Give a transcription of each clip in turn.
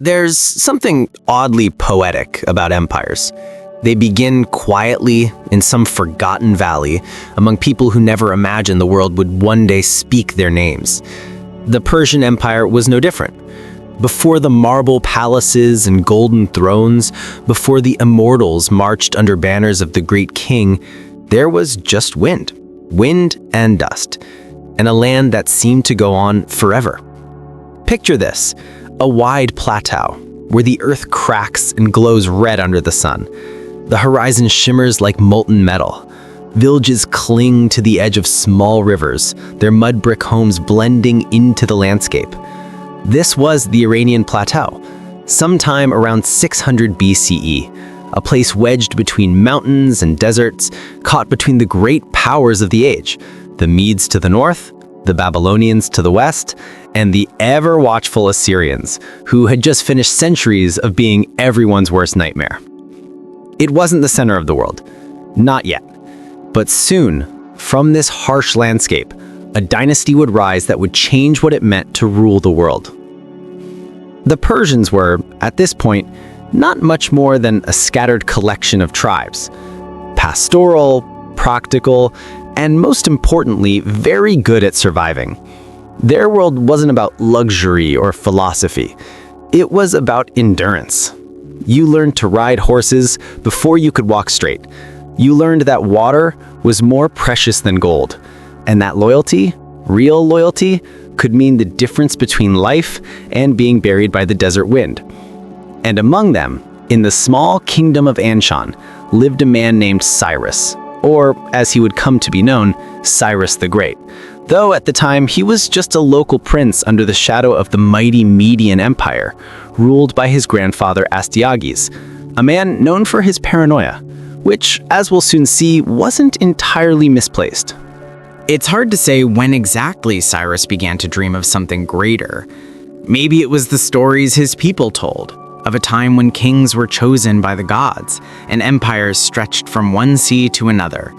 There's something oddly poetic about empires. They begin quietly in some forgotten valley among people who never imagined the world would one day speak their names. The Persian Empire was no different. Before the marble palaces and golden thrones, before the Immortals marched under banners of the great king, there was just wind and dust, and a land that seemed to go on forever. Picture this, a wide plateau where the earth cracks and glows red under the sun. The horizon shimmers like molten metal. Villages cling to the edge of small rivers, their mud brick homes blending into the landscape. This was the Iranian Plateau, sometime around 600 BCE, a place wedged between mountains and deserts, caught between the great powers of the age, the Medes to the north, the Babylonians to the west, and the ever-watchful Assyrians, who had just finished centuries of being everyone's worst nightmare. It wasn't the center of the world, not yet. But soon, from this harsh landscape, a dynasty would rise that would change what it meant to rule the world. The Persians were, at this point, not much more than a scattered collection of tribes. Pastoral, practical, and most importantly, very good at surviving. Their world wasn't about luxury or philosophy. It was about endurance. You learned to ride horses before you could walk straight. You learned that water was more precious than gold, and that loyalty, real loyalty, could mean the difference between life and being buried by the desert wind. And among them, in the small kingdom of Anshan, lived a man named Cyrus, or as he would come to be known, Cyrus the Great. Though at the time he was just a local prince under the shadow of the mighty Median Empire, ruled by his grandfather Astyages, a man known for his paranoia, which, as we'll soon see, wasn't entirely misplaced. It's hard to say when exactly Cyrus began to dream of something greater. Maybe it was the stories his people told, of a time when kings were chosen by the gods and empires stretched from one sea to another.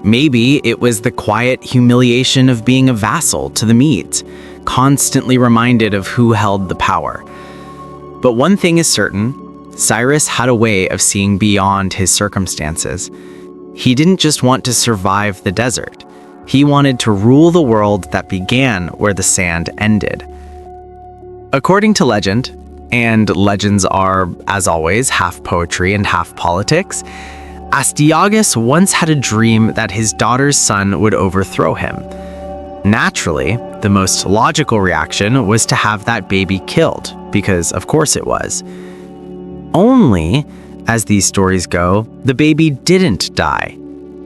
Maybe it was the quiet humiliation of being a vassal to the Medes, constantly reminded of who held the power. But one thing is certain, Cyrus had a way of seeing beyond his circumstances. He didn't just want to survive the desert. He wanted to rule the world that began where the sand ended. According to legend, and legends are, as always, half poetry and half politics, Astyages once had a dream that his daughter's son would overthrow him. Naturally, the most logical reaction was to have that baby killed, because of course it was. Only, as these stories go, the baby didn't die.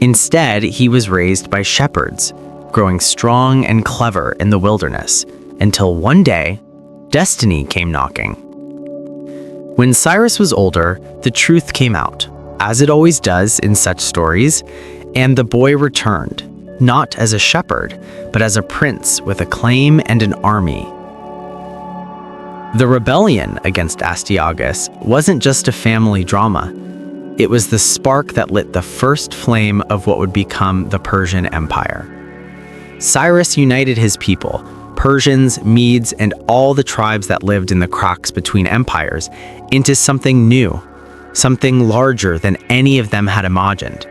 Instead, he was raised by shepherds, growing strong and clever in the wilderness, until one day, destiny came knocking. When Cyrus was older, the truth came out, as it always does in such stories, and the boy returned, not as a shepherd, but as a prince with a claim and an army. The rebellion against Astyages wasn't just a family drama. It was the spark that lit the first flame of what would become the Persian Empire. Cyrus united his people, Persians, Medes, and all the tribes that lived in the cracks between empires, into something new, something larger than any of them had imagined.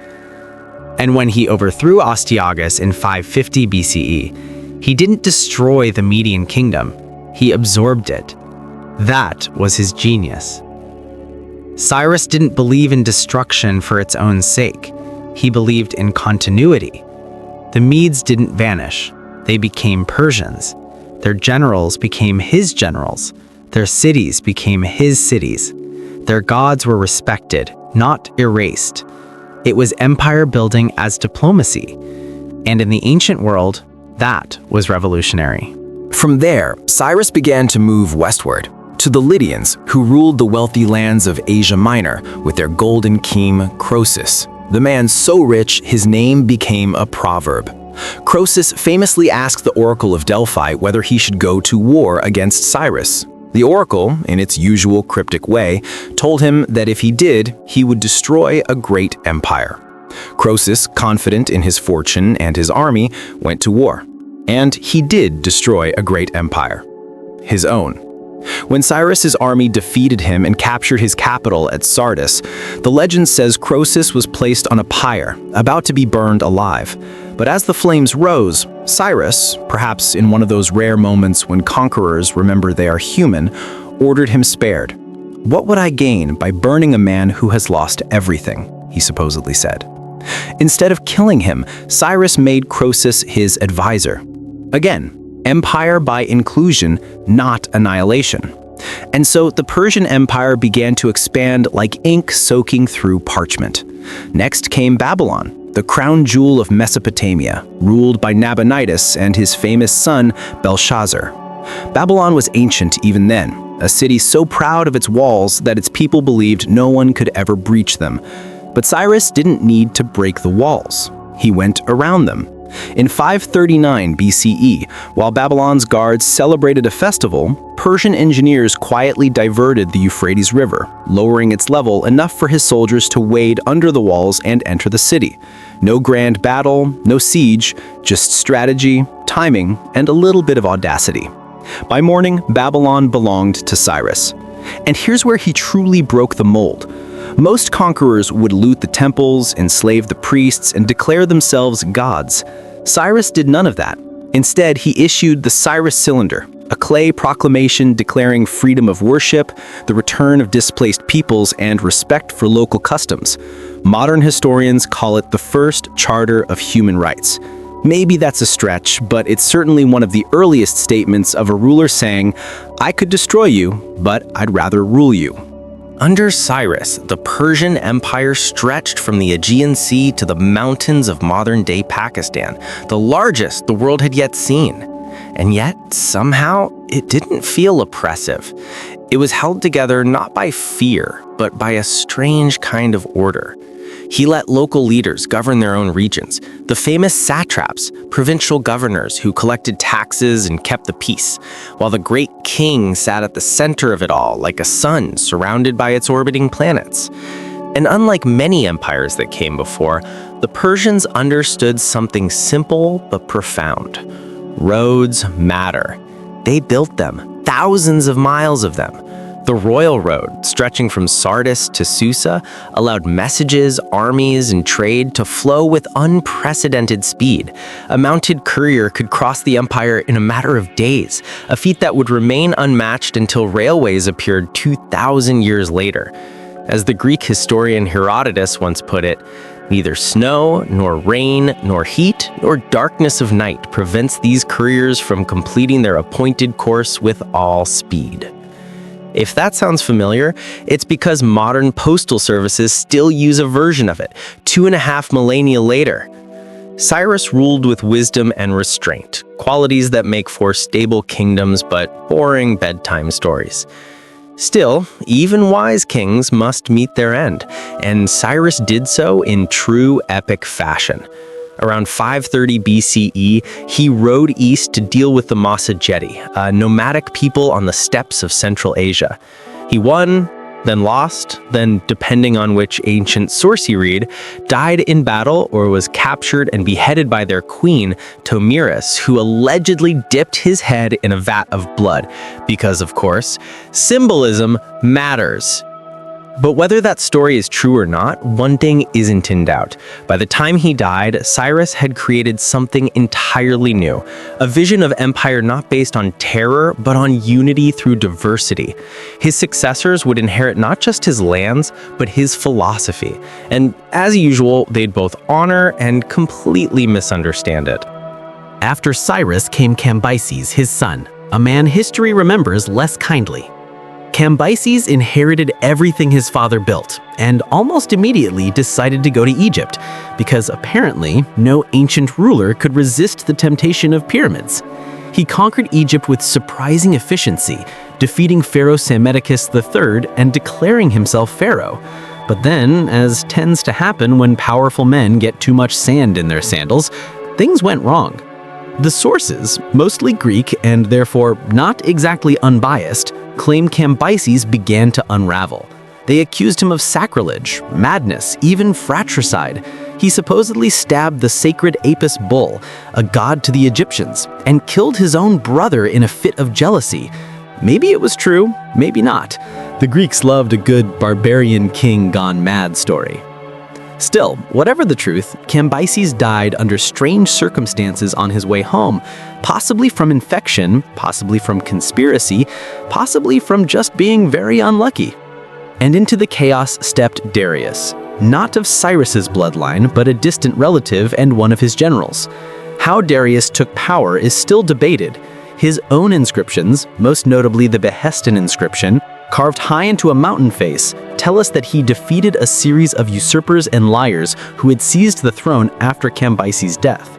And when he overthrew Astyages in 550 BCE, he didn't destroy the Median kingdom, he absorbed it. That was his genius. Cyrus didn't believe in destruction for its own sake. He believed in continuity. The Medes didn't vanish. They became Persians. Their generals became his generals. Their cities became his cities. Their gods were respected, not erased. It was empire building as diplomacy. And in the ancient world, that was revolutionary. From there, Cyrus began to move westward, to the Lydians, who ruled the wealthy lands of Asia Minor with their golden king Croesus, the man so rich his name became a proverb. Croesus famously asked the Oracle of Delphi whether he should go to war against Cyrus. The Oracle, in its usual cryptic way, told him that if he did, he would destroy a great empire. Croesus, confident in his fortune and his army, went to war. And he did destroy a great empire. His own. When Cyrus's army defeated him and captured his capital at Sardis, the legend says Croesus was placed on a pyre, about to be burned alive. But as the flames rose, Cyrus, perhaps in one of those rare moments when conquerors remember they are human, ordered him spared. "What would I gain by burning a man who has lost everything?" he supposedly said. Instead of killing him, Cyrus made Croesus his advisor. Again, empire by inclusion, not annihilation. And so the Persian Empire began to expand like ink soaking through parchment. Next came Babylon, the crown jewel of Mesopotamia, ruled by Nabonidus and his famous son, Belshazzar. Babylon was ancient even then, a city so proud of its walls that its people believed no one could ever breach them. But Cyrus didn't need to break the walls. He went around them. In 539 BCE, while Babylon's guards celebrated a festival, Persian engineers quietly diverted the Euphrates River, lowering its level enough for his soldiers to wade under the walls and enter the city. No grand battle, no siege, just strategy, timing, and a little bit of audacity. By morning, Babylon belonged to Cyrus. And here's where he truly broke the mold. Most conquerors would loot the temples, enslave the priests, and declare themselves gods. Cyrus did none of that. Instead, he issued the Cyrus Cylinder, a clay proclamation declaring freedom of worship, the return of displaced peoples, and respect for local customs. Modern historians call it the first charter of human rights. Maybe that's a stretch, but it's certainly one of the earliest statements of a ruler saying, "I could destroy you, but I'd rather rule you." Under Cyrus, the Persian Empire stretched from the Aegean Sea to the mountains of modern-day Pakistan, the largest the world had yet seen. And yet, somehow, it didn't feel oppressive. It was held together not by fear, but by a strange kind of order. He let local leaders govern their own regions, the famous satraps, provincial governors who collected taxes and kept the peace, while the great king sat at the center of it all like a sun surrounded by its orbiting planets. And unlike many empires that came before, the Persians understood something simple but profound. Roads matter. They built them, thousands of miles of them. The Royal Road, stretching from Sardis to Susa, allowed messages, armies, and trade to flow with unprecedented speed. A mounted courier could cross the empire in a matter of days, a feat that would remain unmatched until railways appeared 2,000 years later. As the Greek historian Herodotus once put it, neither snow, nor rain, nor heat, nor darkness of night prevents these couriers from completing their appointed course with all speed. If that sounds familiar, it's because modern postal services still use a version of it, 2.5 millennia later. Cyrus ruled with wisdom and restraint, qualities that make for stable kingdoms but boring bedtime stories. Still, even wise kings must meet their end, and Cyrus did so in true epic fashion. Around 530 BCE, he rode east to deal with the Massagetти, a nomadic people on the steppes of Central Asia. He won, then lost, then, depending on which ancient source you read, died in battle or was captured and beheaded by their queen, Tomiris, who allegedly dipped his head in a vat of blood. Because, of course, symbolism matters. But whether that story is true or not, one thing isn't in doubt. By the time he died, Cyrus had created something entirely new, a vision of empire not based on terror, but on unity through diversity. His successors would inherit not just his lands, but his philosophy. And as usual, they'd both honor and completely misunderstand it. After Cyrus came Cambyses, his son, a man history remembers less kindly. Cambyses inherited everything his father built, and almost immediately decided to go to Egypt, because apparently no ancient ruler could resist the temptation of pyramids. He conquered Egypt with surprising efficiency, defeating Pharaoh Psammetichus III and declaring himself pharaoh. But then, as tends to happen when powerful men get too much sand in their sandals, things went wrong. The sources, mostly Greek and therefore not exactly unbiased, claim Cambyses began to unravel. They accused him of sacrilege, madness, even fratricide. He supposedly stabbed the sacred Apis bull, a god to the Egyptians, and killed his own brother in a fit of jealousy. maybe it was true, maybe not. The Greeks loved a good barbarian king gone mad story. Still, whatever the truth, Cambyses died under strange circumstances on his way home, possibly from infection, possibly from conspiracy, possibly from just being very unlucky. And into the chaos stepped Darius, not of Cyrus's bloodline, but a distant relative and one of his generals. How Darius took power is still debated. His own inscriptions, most notably the Behestan inscription, carved high into a mountain face, tell us that he defeated a series of usurpers and liars who had seized the throne after Cambyses' death.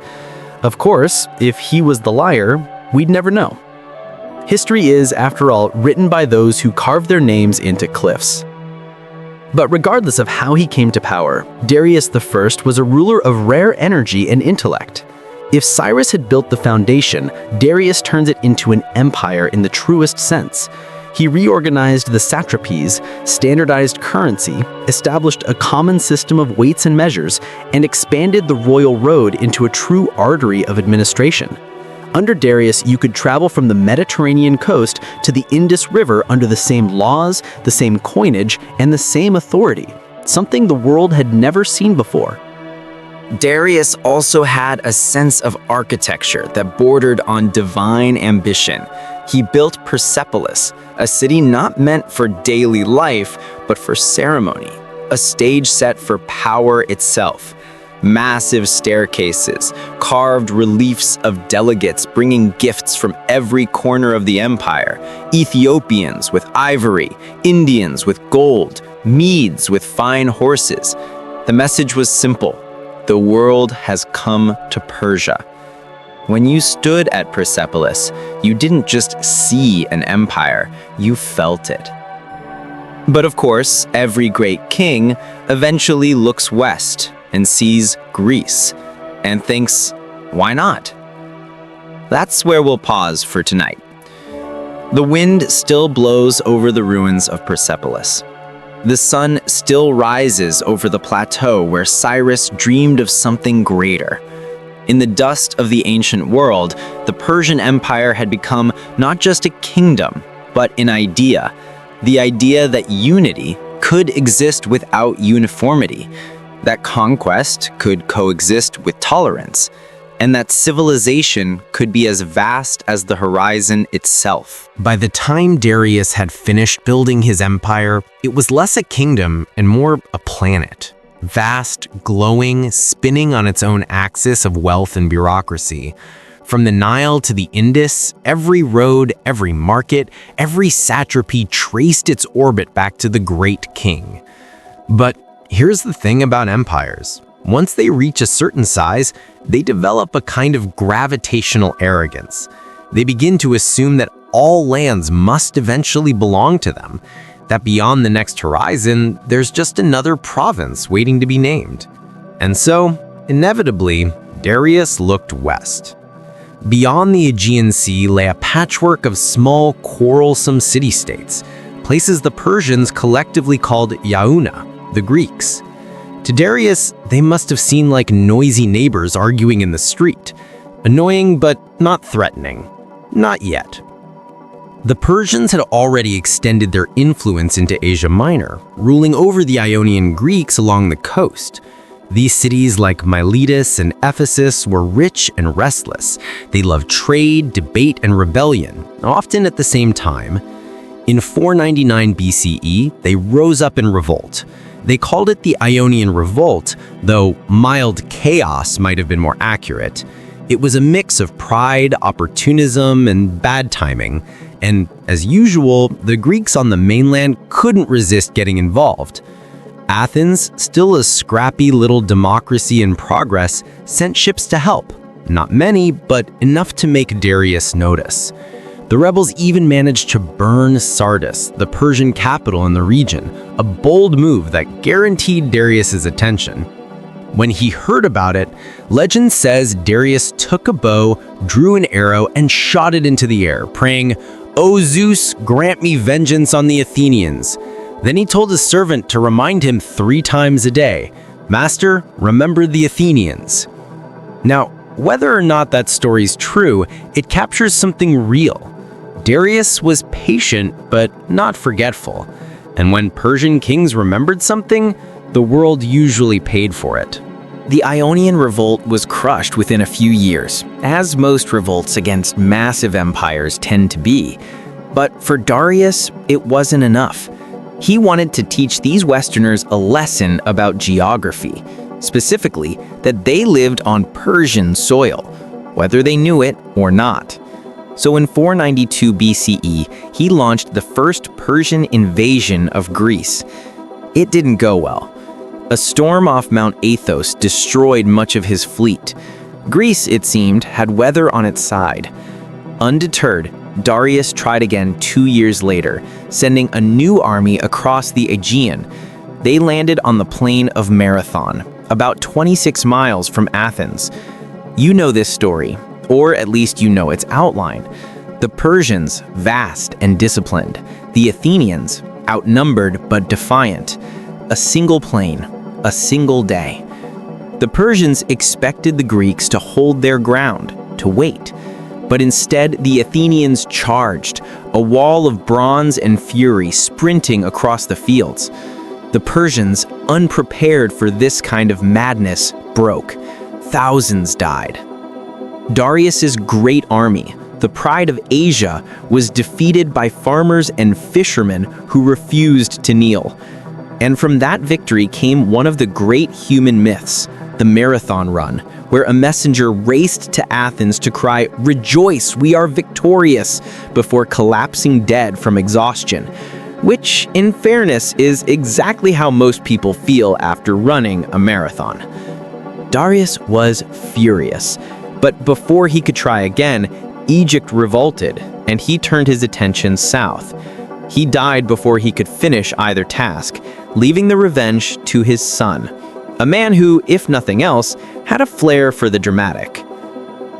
Of course, if he was the liar, we'd never know. History is, after all, written by those who carved their names into cliffs. But regardless of how he came to power, Darius I was a ruler of rare energy and intellect. If Cyrus had built the foundation, Darius turns it into an empire in the truest sense. He reorganized the satrapies, standardized currency, established a common system of weights and measures, and expanded the royal road into a true artery of administration. Under Darius, you could travel from the Mediterranean coast to the Indus River under the same laws, the same coinage, and the same authority, something the world had never seen before. Darius also had a sense of architecture that bordered on divine ambition. He built Persepolis, a city not meant for daily life, but for ceremony, a stage set for power itself. Massive staircases, carved reliefs of delegates bringing gifts from every corner of the empire, Ethiopians with ivory, Indians with gold, Medes with fine horses. The message was simple: the world has come to Persia. When you stood at Persepolis, you didn't just see an empire, you felt it. But of course, every great king eventually looks west and sees Greece and thinks, why not? That's where we'll pause for tonight. The wind still blows over the ruins of Persepolis. The sun still rises over the plateau where Cyrus dreamed of something greater. In the dust of the ancient world, the Persian Empire had become not just a kingdom, but an idea. The idea that unity could exist without uniformity, that conquest could coexist with tolerance, and that civilization could be as vast as the horizon itself. By the time Darius had finished building his empire, it was less a kingdom and more a planet. Vast, glowing, spinning on its own axis of wealth and bureaucracy. From the Nile to the Indus, every road, every market, every satrapy traced its orbit back to the great king. But here's the thing about empires. Once they reach a certain size, they develop a kind of gravitational arrogance. They begin to assume that all lands must eventually belong to them, that beyond the next horizon, there's just another province waiting to be named. And so, inevitably, Darius looked west. Beyond the Aegean Sea lay a patchwork of small, quarrelsome city-states, places the Persians collectively called Yauna, the Greeks. To Darius, they must have seemed like noisy neighbors arguing in the street. Annoying, but not threatening. Not yet. The Persians had already extended their influence into Asia Minor, ruling over the Ionian Greeks along the coast. These cities like Miletus and Ephesus were rich and restless. They loved trade, debate, and rebellion, often at the same time. In 499 BCE, they rose up in revolt. They called it the Ionian Revolt, though mild chaos might have been more accurate. It was a mix of pride, opportunism, and bad timing. And as usual, the Greeks on the mainland couldn't resist getting involved. Athens, still a scrappy little democracy in progress, sent ships to help. Not many, but enough to make Darius notice. The rebels even managed to burn Sardis, the Persian capital in the region, a bold move that guaranteed Darius's attention. When he heard about it, legend says Darius took a bow, drew an arrow, and shot it into the air, praying, "O Zeus, grant me vengeance on the Athenians." Then he told his servant to remind him 3 times a day, "Master, remember the Athenians." Now, whether or not that story's true, it captures something real. Darius was patient but not forgetful, and when Persian kings remembered something, the world usually paid for it. The Ionian revolt was crushed within a few years, as most revolts against massive empires tend to be. But for Darius, it wasn't enough. He wanted to teach these Westerners a lesson about geography, specifically that they lived on Persian soil, whether they knew it or not. So in 492 BCE, he launched the first Persian invasion of Greece. It didn't go well. A storm off Mount Athos destroyed much of his fleet. Greece, it seemed, had weather on its side. Undeterred, Darius tried again 2 years later, sending a new army across the Aegean. They landed on the plain of Marathon, about 26 miles from Athens. You know this story, or at least you know its outline. The Persians, vast and disciplined. The Athenians, outnumbered but defiant. A single plain, a single day. The Persians expected the Greeks to hold their ground, to wait. But instead, the Athenians charged, a wall of bronze and fury sprinting across the fields. The Persians, unprepared for this kind of madness, broke. Thousands died. Darius's great army, the pride of Asia, was defeated by farmers and fishermen who refused to kneel. And from that victory came one of the great human myths, the Marathon Run, where a messenger raced to Athens to cry, "Rejoice, we are victorious," before collapsing dead from exhaustion, which, in fairness, is exactly how most people feel after running a marathon. Darius was furious, but before he could try again, Egypt revolted, and he turned his attention south. He died before he could finish either task, leaving the revenge to his son, a man who, if nothing else, had a flair for the dramatic.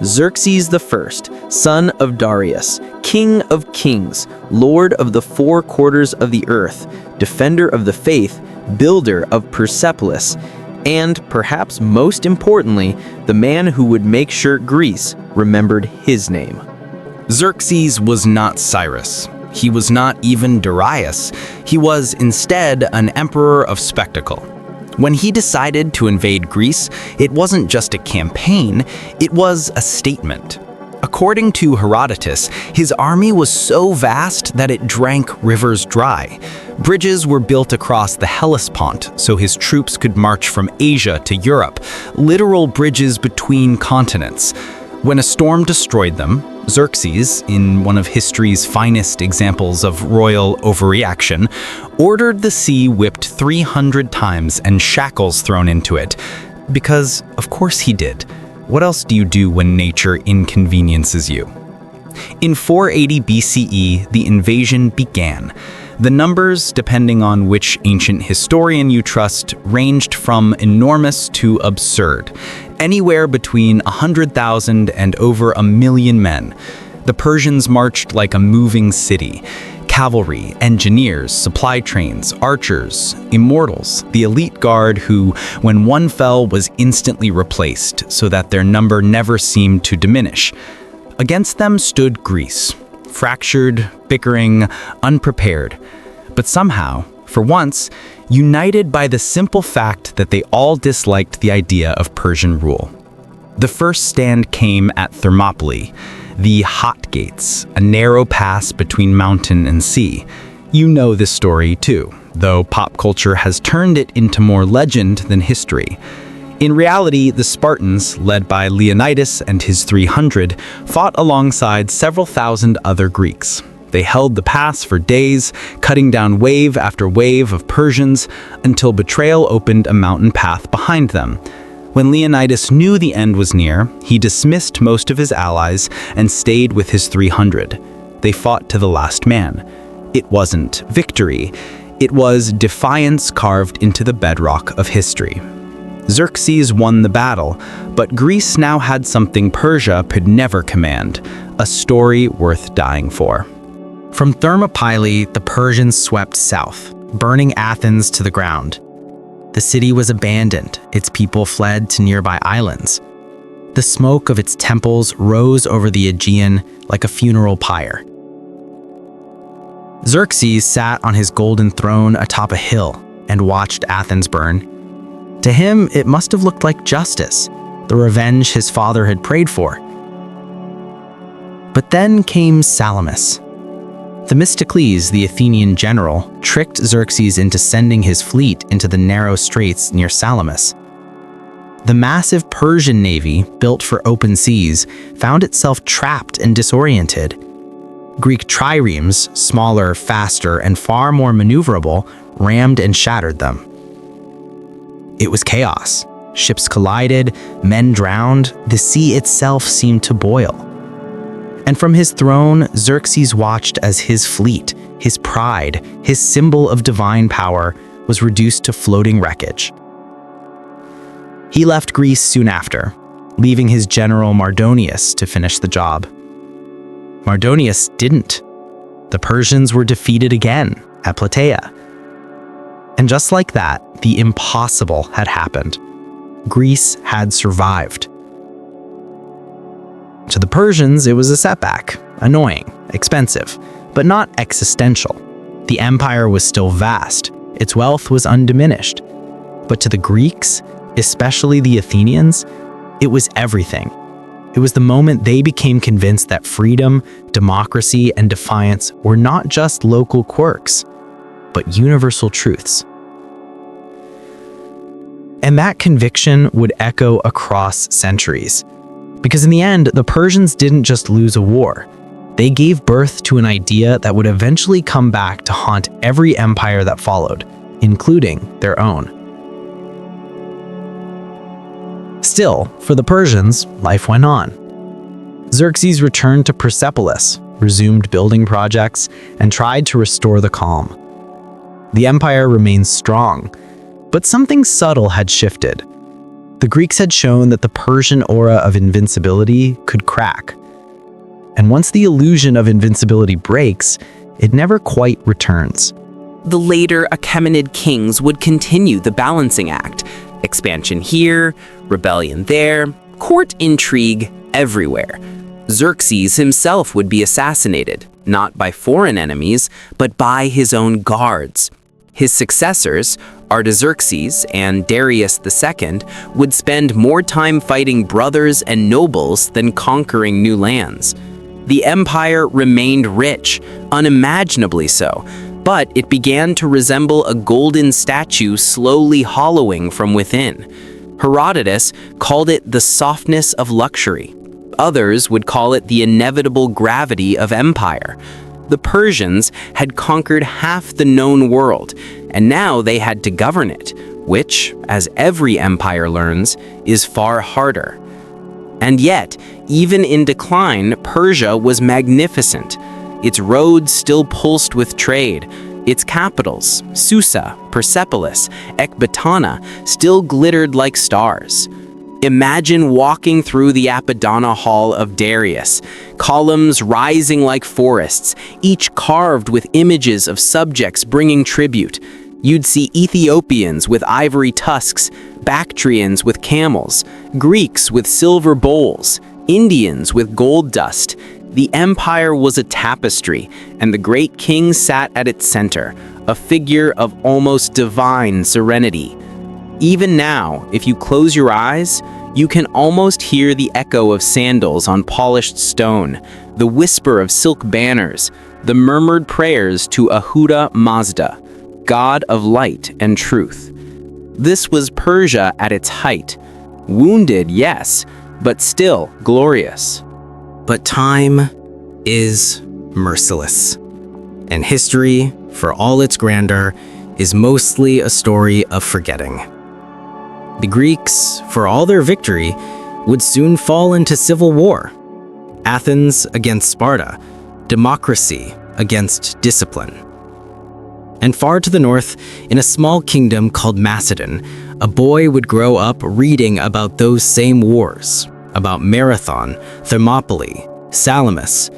Xerxes I, son of Darius, king of kings, lord of the 4 quarters of the earth, defender of the faith, builder of Persepolis, and, perhaps most importantly, the man who would make sure Greece remembered his name. Xerxes was not Cyrus. He was not even Darius. He was instead an emperor of spectacle. When he decided to invade Greece, it wasn't just a campaign, it was a statement. According to Herodotus, his army was so vast that it drank rivers dry. Bridges were built across the Hellespont so his troops could march from Asia to Europe, literal bridges between continents. When a storm destroyed them, Xerxes, in one of history's finest examples of royal overreaction, ordered the sea whipped 300 times and shackles thrown into it. Because, of course he did. What else do you do when nature inconveniences you? In 480 BCE, the invasion began. The numbers, depending on which ancient historian you trust, ranged from enormous to absurd, anywhere between 100,000 and over 1,000,000 men. The Persians marched like a moving city. Cavalry, engineers, supply trains, archers, Immortals, the elite guard who, when one fell, was instantly replaced so that their number never seemed to diminish. Against them stood Greece, fractured, bickering, unprepared, but somehow, for once, united by the simple fact that they all disliked the idea of Persian rule. The first stand came at Thermopylae, the Hot Gates, a narrow pass between mountain and sea. You know this story too, though pop culture has turned it into more legend than history. In reality, the Spartans, led by Leonidas and his 300, fought alongside several thousand other Greeks. They held the pass for days, cutting down wave after wave of Persians until betrayal opened a mountain path behind them. When Leonidas knew the end was near, he dismissed most of his allies and stayed with his 300. They fought to the last man. It wasn't victory. It was defiance carved into the bedrock of history. Xerxes won the battle, but Greece now had something Persia could never command, a story worth dying for. From Thermopylae, the Persians swept south, burning Athens to the ground. The city was abandoned, its people fled to nearby islands. The smoke of its temples rose over the Aegean like a funeral pyre. Xerxes sat on his golden throne atop a hill and watched Athens burn. To him, it must have looked like justice, the revenge his father had prayed for. But then came Salamis. Themistocles, the Athenian general, tricked Xerxes into sending his fleet into the narrow straits near Salamis. The massive Persian navy, built for open seas, found itself trapped and disoriented. Greek triremes, smaller, faster, and far more maneuverable, rammed and shattered them. It was chaos. Ships collided, men drowned, the sea itself seemed to boil. And from his throne, Xerxes watched as his fleet, his pride, his symbol of divine power, was reduced to floating wreckage. He left Greece soon after, leaving his general Mardonius to finish the job. Mardonius didn't. The Persians were defeated again at Plataea. And just like that, the impossible had happened. Greece had survived. To the Persians, it was a setback, annoying, expensive, but not existential. The empire was still vast, its wealth was undiminished. But to the Greeks, especially the Athenians, it was everything. It was the moment they became convinced that freedom, democracy, and defiance were not just local quirks, but universal truths. And that conviction would echo across centuries. Because in the end, the Persians didn't just lose a war. They gave birth to an idea that would eventually come back to haunt every empire that followed, including their own. Still, for the Persians, life went on. Xerxes returned to Persepolis, resumed building projects, and tried to restore the calm. The empire remained strong, but something subtle had shifted. The Greeks had shown that the Persian aura of invincibility could crack. And once the illusion of invincibility breaks, it never quite returns. The later Achaemenid kings would continue the balancing act. Expansion here, rebellion there, court intrigue everywhere. Xerxes himself would be assassinated, not by foreign enemies, but by his own guards. His successors, Artaxerxes and Darius II, would spend more time fighting brothers and nobles than conquering new lands. The empire remained rich, unimaginably so, but it began to resemble a golden statue slowly hollowing from within. Herodotus called it the softness of luxury. Others would call it the inevitable gravity of empire. The Persians had conquered half the known world, and now they had to govern it, which, as every empire learns, is far harder. And yet, even in decline, Persia was magnificent. Its roads still pulsed with trade. Its capitals, Susa, Persepolis, Ecbatana, still glittered like stars. Imagine walking through the Apadana Hall of Darius, columns rising like forests, each carved with images of subjects bringing tribute. You'd see Ethiopians with ivory tusks, Bactrians with camels, Greeks with silver bowls, Indians with gold dust. The empire was a tapestry, and the great king sat at its center, a figure of almost divine serenity. Even now, if you close your eyes, you can almost hear the echo of sandals on polished stone, the whisper of silk banners, the murmured prayers to Ahura Mazda, god of light and truth. This was Persia at its height. Wounded, yes, but still glorious. But time is merciless, and history, for all its grandeur, is mostly a story of forgetting. The Greeks, for all their victory, would soon fall into civil war. Athens against Sparta, democracy against discipline. And far to the north, in a small kingdom called Macedon, a boy would grow up reading about those same wars, about Marathon, Thermopylae, Salamis.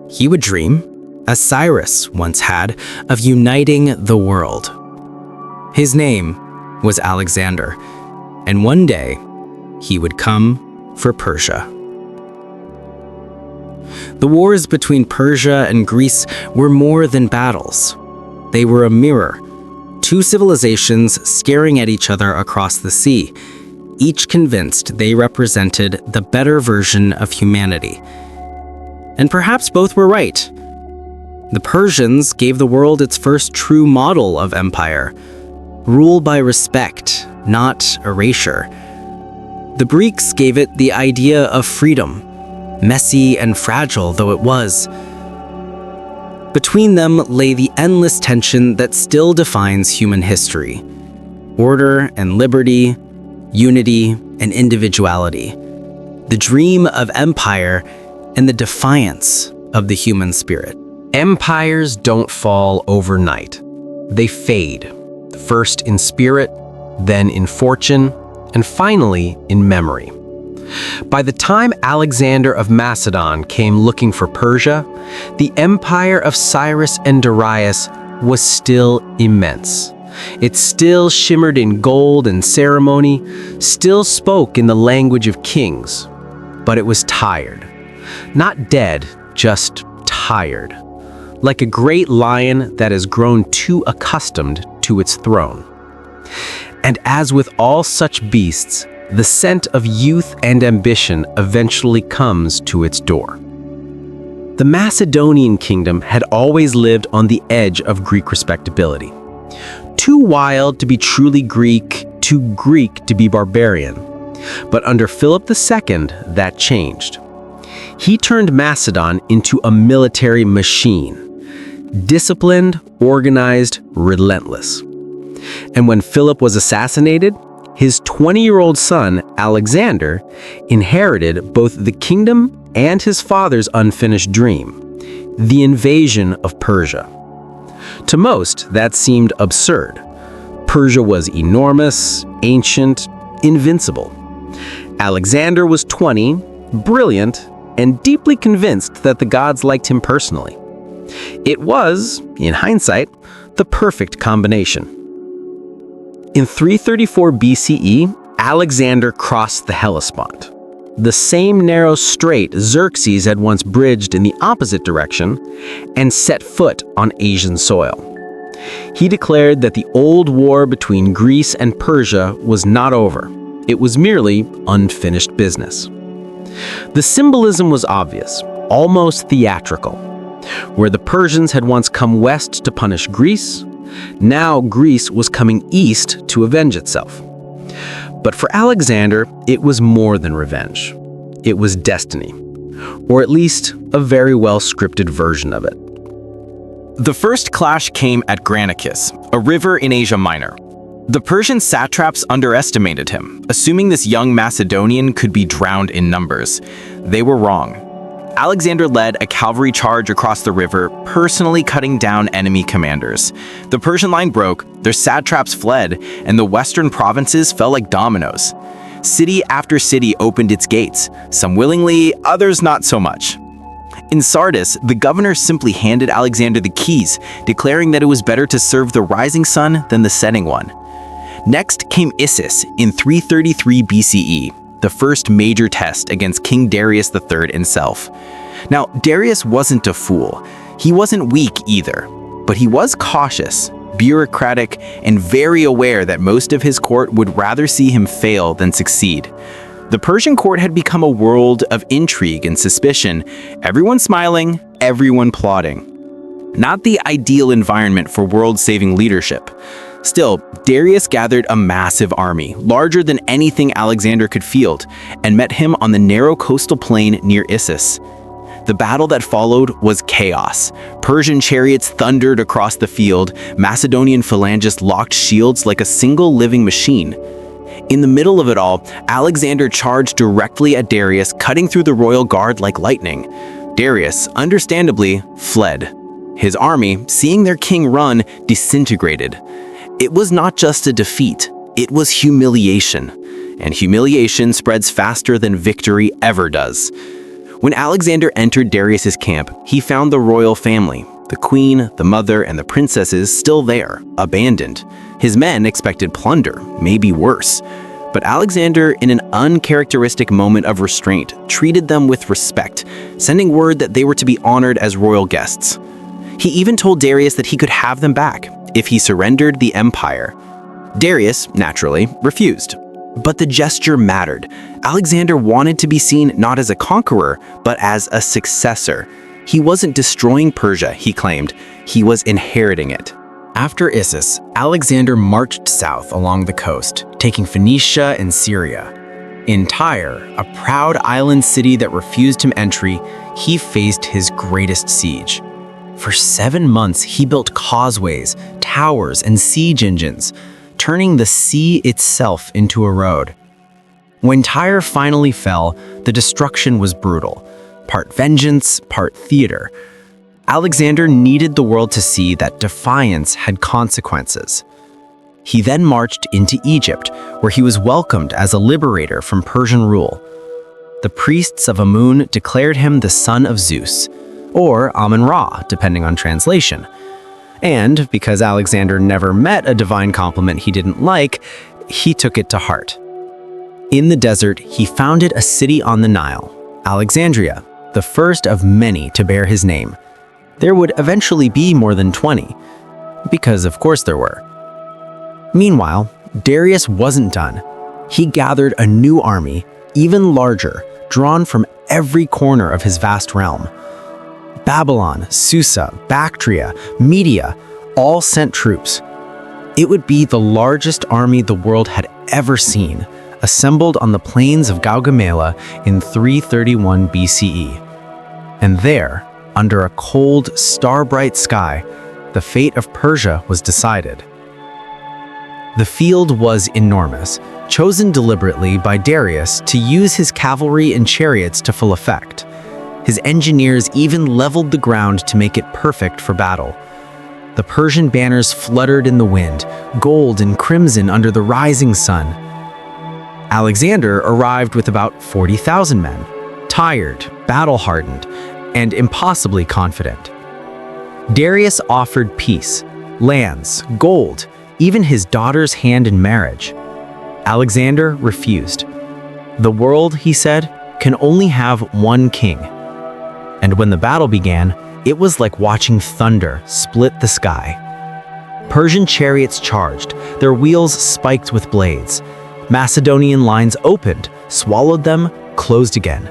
He would dream, as Cyrus once had, of uniting the world. His name was Alexander, and one day he would come for Persia. The wars between Persia and Greece were more than battles. They were a mirror, two civilizations staring at each other across the sea, each convinced they represented the better version of humanity. And perhaps both were right. The Persians gave the world its first true model of empire, rule by respect, not erasure. The Greeks gave it the idea of freedom, messy and fragile though it was. Between them lay the endless tension that still defines human history: order and liberty, unity and individuality, the dream of empire and the defiance of the human spirit. Empires don't fall overnight. They fade, first in spirit, then in fortune, and finally in memory. By the time Alexander of Macedon came looking for Persia, the empire of Cyrus and Darius was still immense. It still shimmered in gold and ceremony, still spoke in the language of kings. But it was tired. Not dead, just tired. Like a great lion that has grown too accustomed to its throne. And as with all such beasts, the scent of youth and ambition eventually comes to its door. The Macedonian kingdom had always lived on the edge of Greek respectability. Too wild to be truly Greek, too Greek to be barbarian. But under Philip II, that changed. He turned Macedon into a military machine. Disciplined, organized, relentless. And when Philip was assassinated, his 20-year-old son, Alexander, inherited both the kingdom and his father's unfinished dream, the invasion of Persia. To most, that seemed absurd. Persia was enormous, ancient, invincible. Alexander was 20, brilliant, and deeply convinced that the gods liked him personally. It was, in hindsight, the perfect combination. In 334 BCE, Alexander crossed the Hellespont, the same narrow strait Xerxes had once bridged in the opposite direction, and set foot on Asian soil. He declared that the old war between Greece and Persia was not over. It was merely unfinished business. The symbolism was obvious, almost theatrical. Where the Persians had once come west to punish Greece, now Greece was coming east to avenge itself. But for Alexander, it was more than revenge. It was destiny, or at least a very well-scripted version of it. The first clash came at Granicus, a river in Asia Minor. The Persian satraps underestimated him, assuming this young Macedonian could be drowned in numbers. They were wrong. Alexander led a cavalry charge across the river, personally cutting down enemy commanders. The Persian line broke, their satraps fled, and the western provinces fell like dominoes. City after city opened its gates, some willingly, others not so much. In Sardis, the governor simply handed Alexander the keys, declaring that it was better to serve the rising sun than the setting one. Next came Issus in 333 BCE. The first major test against King Darius III himself. Now, Darius wasn't a fool. He wasn't weak either, but he was cautious, bureaucratic, and very aware that most of his court would rather see him fail than succeed. The Persian court had become a world of intrigue and suspicion, everyone smiling, everyone plotting. Not the ideal environment for world-saving leadership. Still, Darius gathered a massive army, larger than anything Alexander could field, and met him on the narrow coastal plain near Issus. The battle that followed was chaos. Persian chariots thundered across the field, Macedonian phalangists locked shields like a single living machine. In the middle of it all, Alexander charged directly at Darius, cutting through the royal guard like lightning. Darius, understandably, fled. His army, seeing their king run, disintegrated. It was not just a defeat, it was humiliation. And humiliation spreads faster than victory ever does. When Alexander entered Darius's camp, he found the royal family, the queen, the mother, and the princesses still there, abandoned. His men expected plunder, maybe worse. But Alexander, in an uncharacteristic moment of restraint, treated them with respect, sending word that they were to be honored as royal guests. He even told Darius that he could have them back if he surrendered the empire. Darius, naturally, refused. But the gesture mattered. Alexander wanted to be seen not as a conqueror, but as a successor. He wasn't destroying Persia, he claimed. He was inheriting it. After Issus, Alexander marched south along the coast, taking Phoenicia and Syria. In Tyre, a proud island city that refused him entry, he faced his greatest siege. For 7 months, he built causeways, towers, and siege engines, turning the sea itself into a road. When Tyre finally fell, the destruction was brutal, part vengeance, part theater. Alexander needed the world to see that defiance had consequences. He then marched into Egypt, where he was welcomed as a liberator from Persian rule. The priests of Amun declared him the son of Zeus, or Amun-Ra, depending on translation. And because Alexander never met a divine compliment he didn't like, he took it to heart. In the desert, he founded a city on the Nile, Alexandria, the first of many to bear his name. There would eventually be more than 20, because of course there were. Meanwhile, Darius wasn't done. He gathered a new army, even larger, drawn from every corner of his vast realm. Babylon, Susa, Bactria, Media all sent troops. It would be the largest army the world had ever seen, assembled on the plains of Gaugamela in 331 BCE. And there, under a cold, star-bright sky, the fate of Persia was decided. The field was enormous, chosen deliberately by Darius to use his cavalry and chariots to full effect. His engineers even leveled the ground to make it perfect for battle. The Persian banners fluttered in the wind, gold and crimson under the rising sun. Alexander arrived with about 40,000 men, tired, battle-hardened, and impossibly confident. Darius offered peace, lands, gold, even his daughter's hand in marriage. Alexander refused. The world, he said, can only have one king. And when the battle began, it was like watching thunder split the sky. Persian chariots charged, their wheels spiked with blades. Macedonian lines opened, swallowed them, closed again.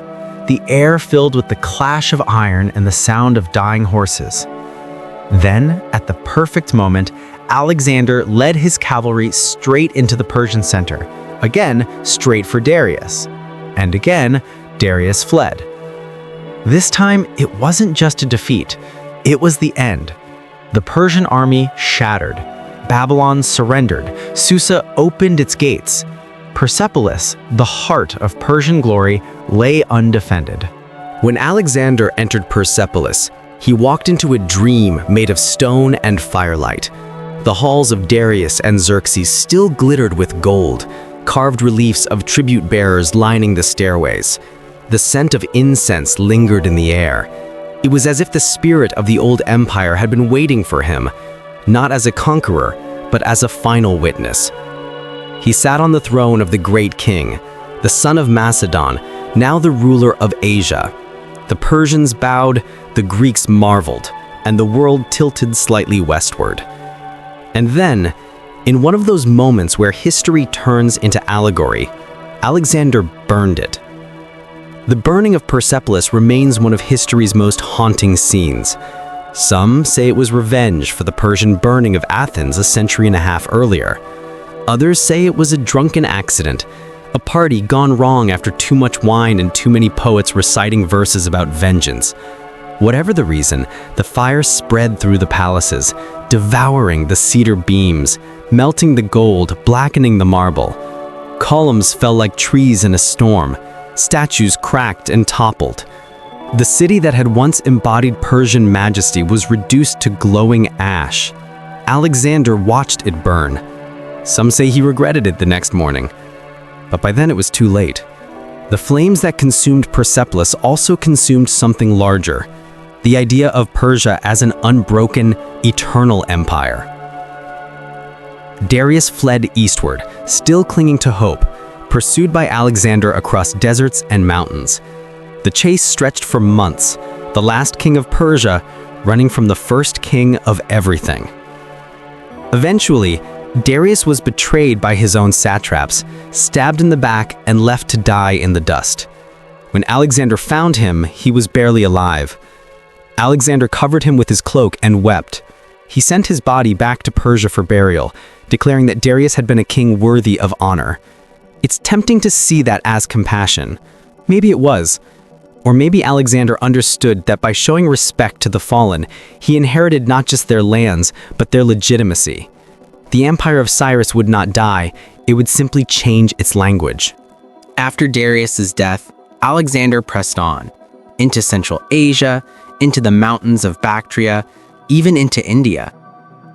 The air filled with the clash of iron and the sound of dying horses. Then, at the perfect moment, Alexander led his cavalry straight into the Persian center, again straight for Darius. And again, Darius fled. This time, it wasn't just a defeat, it was the end. The Persian army shattered. Babylon surrendered. Susa opened its gates. Persepolis, the heart of Persian glory, lay undefended. When Alexander entered Persepolis, he walked into a dream made of stone and firelight. The halls of Darius and Xerxes still glittered with gold, carved reliefs of tribute bearers lining the stairways. The scent of incense lingered in the air. It was as if the spirit of the old empire had been waiting for him, not as a conqueror, but as a final witness. He sat on the throne of the great king, the son of Macedon, now the ruler of Asia. The Persians bowed, the Greeks marveled, and the world tilted slightly westward. And then, in one of those moments where history turns into allegory, Alexander burned it. The burning of Persepolis remains one of history's most haunting scenes. Some say it was revenge for the Persian burning of Athens a century and a half earlier. Others say it was a drunken accident, a party gone wrong after too much wine and too many poets reciting verses about vengeance. Whatever the reason, the fire spread through the palaces, devouring the cedar beams, melting the gold, blackening the marble. Columns fell like trees in a storm. Statues cracked and toppled. The city that had once embodied Persian majesty was reduced to glowing ash. Alexander watched it burn. Some say he regretted it the next morning. But by then it was too late. The flames that consumed Persepolis also consumed something larger, the idea of Persia as an unbroken, eternal empire. Darius fled eastward, still clinging to hope, pursued by Alexander across deserts and mountains. The chase stretched for months, the last king of Persia running from the first king of everything. Eventually, Darius was betrayed by his own satraps, stabbed in the back, and left to die in the dust. When Alexander found him, he was barely alive. Alexander covered him with his cloak and wept. He sent his body back to Persia for burial, declaring that Darius had been a king worthy of honor. It's tempting to see that as compassion. Maybe it was. Or maybe Alexander understood that by showing respect to the fallen, he inherited not just their lands, but their legitimacy. The empire of Cyrus would not die, it would simply change its language. After Darius's death, Alexander pressed on, into Central Asia, into the mountains of Bactria, even into India.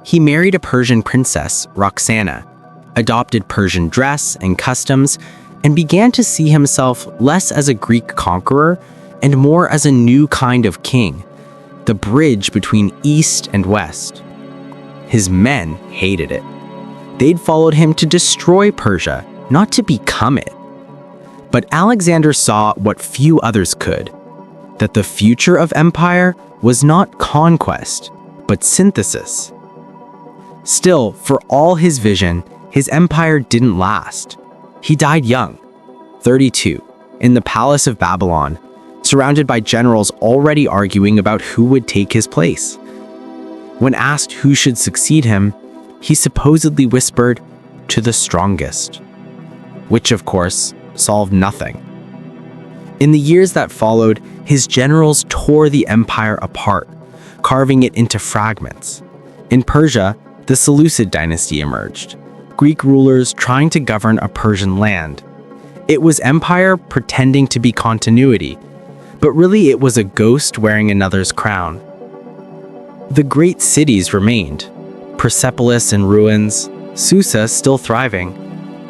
He married a Persian princess, Roxana, adopted Persian dress and customs, and began to see himself less as a Greek conqueror and more as a new kind of king, the bridge between East and West. His men hated it. They'd followed him to destroy Persia, not to become it. But Alexander saw what few others could, that the future of empire was not conquest, but synthesis. Still, for all his vision, his empire didn't last. He died young, 32, in the palace of Babylon, surrounded by generals already arguing about who would take his place. When asked who should succeed him, he supposedly whispered, "To the strongest," which of course solved nothing. In the years that followed, his generals tore the empire apart, carving it into fragments. In Persia, the Seleucid dynasty emerged, Greek rulers trying to govern a Persian land. It was empire pretending to be continuity, but really it was a ghost wearing another's crown. The great cities remained, Persepolis in ruins, Susa still thriving,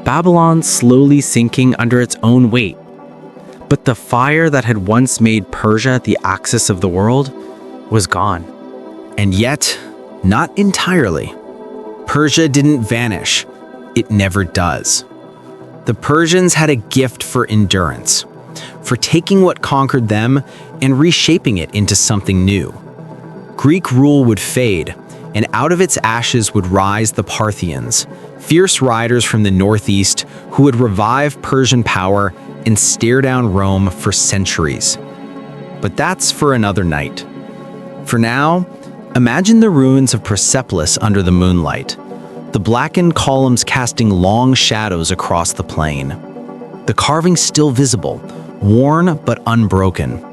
Babylon slowly sinking under its own weight. But the fire that had once made Persia the axis of the world was gone. And yet, not entirely. Persia didn't vanish. It never does. The Persians had a gift for endurance, for taking what conquered them and reshaping it into something new. Greek rule would fade, and out of its ashes would rise the Parthians, fierce riders from the northeast who would revive Persian power and stare down Rome for centuries. But that's for another night. For now, imagine the ruins of Persepolis under the moonlight, the blackened columns casting long shadows across the plain. The carvings still visible, worn but unbroken.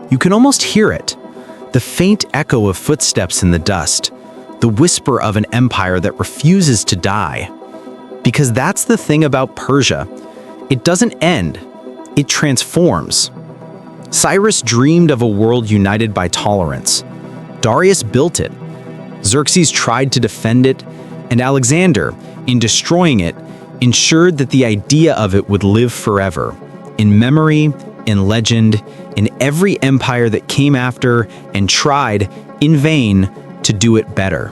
You can almost hear it, the faint echo of footsteps in the dust, the whisper of an empire that refuses to die. Because that's the thing about Persia. It doesn't end, it transforms. Cyrus dreamed of a world united by tolerance. Darius built it. Xerxes tried to defend it, and Alexander, in destroying it, ensured that the idea of it would live forever, in memory, in legend, in every empire that came after and tried, in vain, to do it better.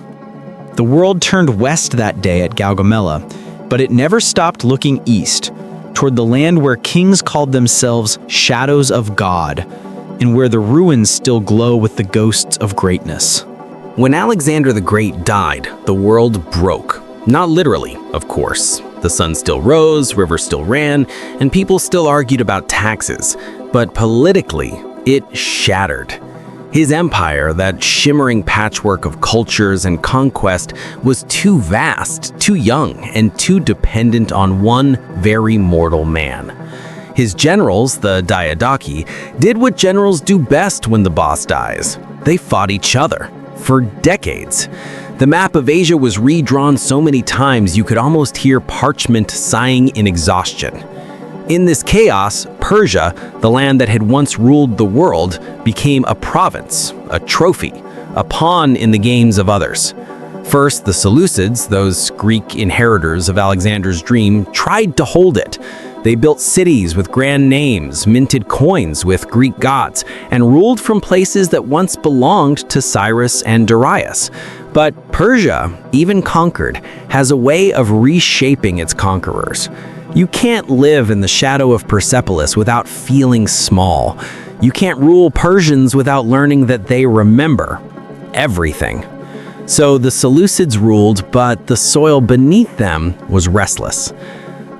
The world turned west that day at Gaugamela, but it never stopped looking east, toward the land where kings called themselves shadows of God, and where the ruins still glow with the ghosts of greatness. When Alexander the Great died, the world broke. Not literally, of course. The sun still rose, rivers still ran, and people still argued about taxes. But politically, it shattered. His empire, that shimmering patchwork of cultures and conquest, was too vast, too young, and too dependent on one very mortal man. His generals, the Diadochi, did what generals do best when the boss dies. They fought each other. For decades. The map of Asia was redrawn so many times you could almost hear parchment sighing in exhaustion. In this chaos, Persia, the land that had once ruled the world, became a province, a trophy, a pawn in the games of others. First, the Seleucids, those Greek inheritors of Alexander's dream, tried to hold it. They built cities with grand names, minted coins with Greek gods, and ruled from places that once belonged to Cyrus and Darius. But Persia, even conquered, has a way of reshaping its conquerors. You can't live in the shadow of Persepolis without feeling small. You can't rule Persians without learning that they remember everything. So the Seleucids ruled, but the soil beneath them was restless.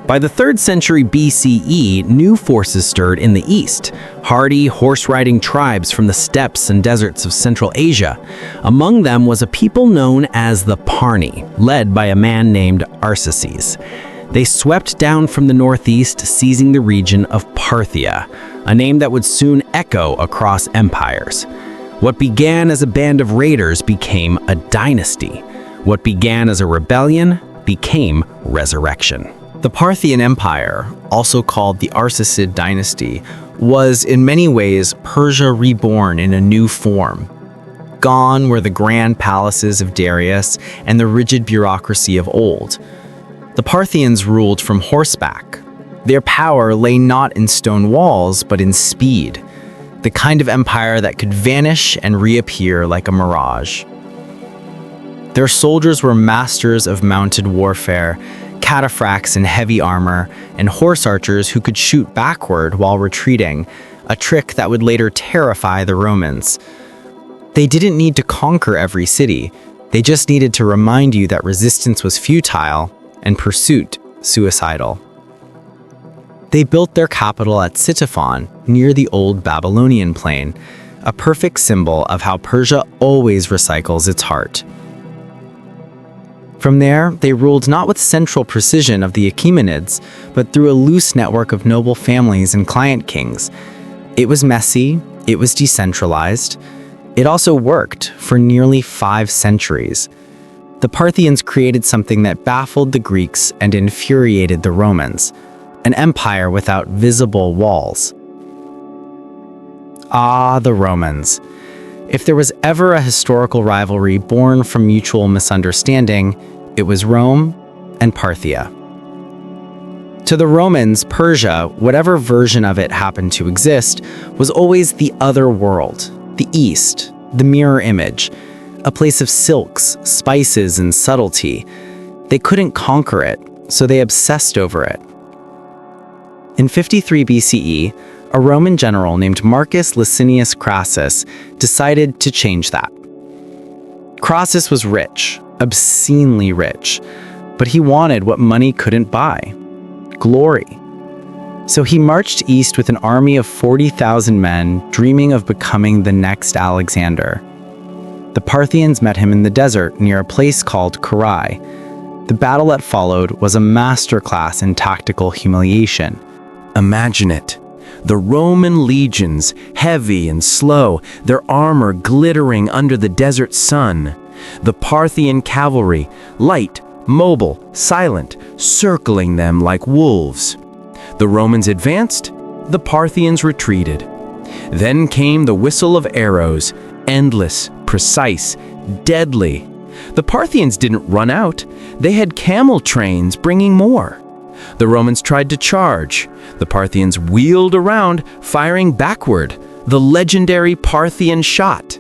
By the 3rd century BCE, new forces stirred in the east, hardy, horse-riding tribes from the steppes and deserts of Central Asia. Among them was a people known as the Parni, led by a man named Xerxes. They swept down from the northeast, seizing the region of Parthia, a name that would soon echo across empires. What began as a band of raiders became a dynasty. What began as a rebellion became resurrection. The Parthian Empire, also called the Arsacid dynasty, was in many ways Persia reborn in a new form. Gone were the grand palaces of Darius and the rigid bureaucracy of old. The Parthians ruled from horseback. Their power lay not in stone walls, but in speed, the kind of empire that could vanish and reappear like a mirage. Their soldiers were masters of mounted warfare, cataphracts in heavy armor, and horse archers who could shoot backward while retreating, a trick that would later terrify the Romans. They didn't need to conquer every city. They just needed to remind you that resistance was futile and pursuit suicidal. They built their capital at Ctesiphon, near the old Babylonian plain, a perfect symbol of how Persia always recycles its heart. From there, they ruled not with central precision of the Achaemenids, but through a loose network of noble families and client kings. It was messy, it was decentralized. It also worked for nearly 5 centuries. The Parthians created something that baffled the Greeks and infuriated the Romans, an empire without visible walls. Ah, the Romans. If there was ever a historical rivalry born from mutual misunderstanding, it was Rome and Parthia. To the Romans, Persia, whatever version of it happened to exist, was always the other world, the East, the mirror image, a place of silks, spices, and subtlety. They couldn't conquer it, so they obsessed over it. In 53 BCE, a Roman general named Marcus Licinius Crassus decided to change that. Crassus was rich, obscenely rich, but he wanted what money couldn't buy: glory. So he marched east with an army of 40,000 men, dreaming of becoming the next Alexander. The Parthians met him in the desert near a place called Carrhae. The battle that followed was a masterclass in tactical humiliation. Imagine it. The Roman legions, heavy and slow, their armor glittering under the desert sun. The Parthian cavalry, light, mobile, silent, circling them like wolves. The Romans advanced, the Parthians retreated. Then came the whistle of arrows, endless, precise, deadly. The Parthians didn't run out. They had camel trains bringing more. The Romans tried to charge. The Parthians wheeled around, firing backward, the legendary Parthian shot.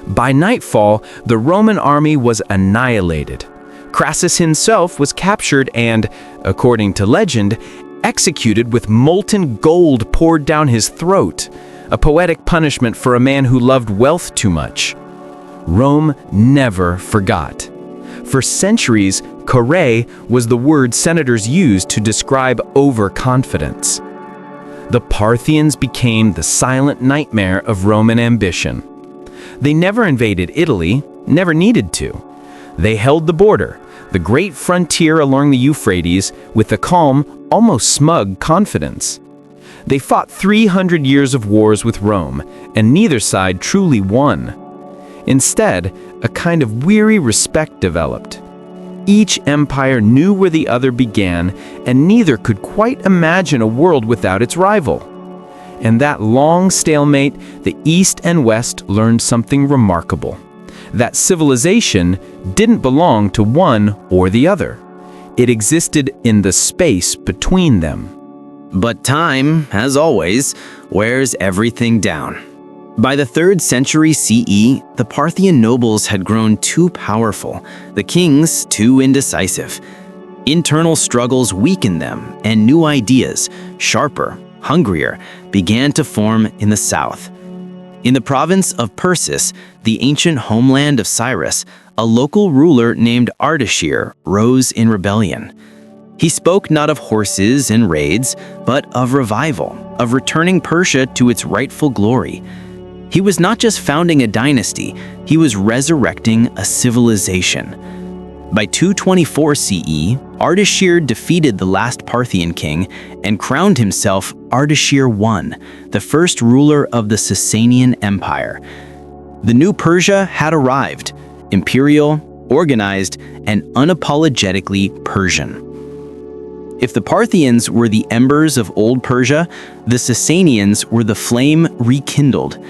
By nightfall, the Roman army was annihilated. Crassus himself was captured and, according to legend, executed with molten gold poured down his throat, a poetic punishment for a man who loved wealth too much. Rome never forgot. For centuries, Carrhae was the word senators used to describe overconfidence. The Parthians became the silent nightmare of Roman ambition. They never invaded Italy, never needed to. They held the border, the great frontier along the Euphrates, with a calm, almost smug confidence. They fought 300 years of wars with Rome, and neither side truly won. Instead, a kind of weary respect developed. Each empire knew where the other began, and neither could quite imagine a world without its rival. In that long stalemate, the East and West learned something remarkable: that civilization didn't belong to one or the other. It existed in the space between them. But time, as always, wears everything down. By the 3rd century CE, the Parthian nobles had grown too powerful, the kings too indecisive. Internal struggles weakened them, and new ideas, sharper, hungrier, began to form in the south. In the province of Persis, the ancient homeland of Cyrus, a local ruler named Ardashir rose in rebellion. He spoke not of horses and raids, but of revival, of returning Persia to its rightful glory. He was not just founding a dynasty, he was resurrecting a civilization. By 224 CE, Ardashir defeated the last Parthian king and crowned himself Ardashir I, the first ruler of the Sasanian Empire. The new Persia had arrived, imperial, organized, and unapologetically Persian. If the Parthians were the embers of old Persia, the Sasanians were the flame rekindled.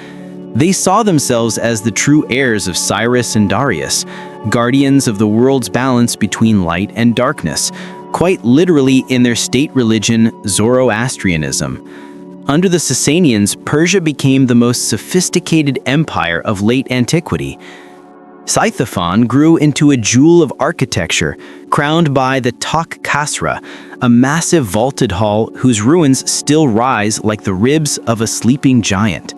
They saw themselves as the true heirs of Cyrus and Darius, guardians of the world's balance between light and darkness, quite literally in their state religion, Zoroastrianism. Under the Sasanians, Persia became the most sophisticated empire of late antiquity. Scythophon grew into a jewel of architecture, crowned by the Tak Kasra, a massive vaulted hall whose ruins still rise like the ribs of a sleeping giant.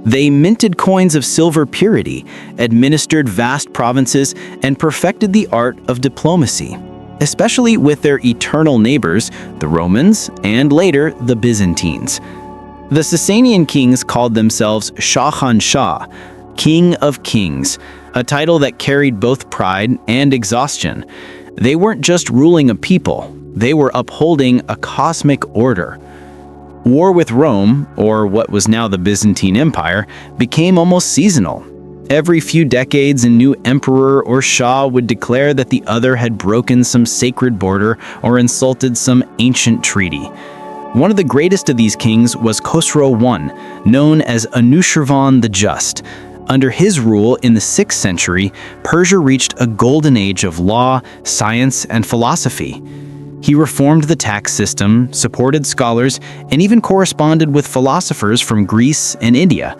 They minted coins of silver purity, administered vast provinces, and perfected the art of diplomacy, especially with their eternal neighbors, the Romans, and later the Byzantines. The Sasanian kings called themselves Shahan Shah, King of Kings, a title that carried both pride and exhaustion. They weren't just ruling a people, they were upholding a cosmic order. War with Rome, or what was now the Byzantine Empire, became almost seasonal. Every few decades, a new emperor or shah would declare that the other had broken some sacred border or insulted some ancient treaty. One of the greatest of these kings was Khosrow I, known as Anushirvan the Just. Under his rule in the 6th century, Persia reached a golden age of law, science, and philosophy. He reformed the tax system, supported scholars, and even corresponded with philosophers from Greece and India.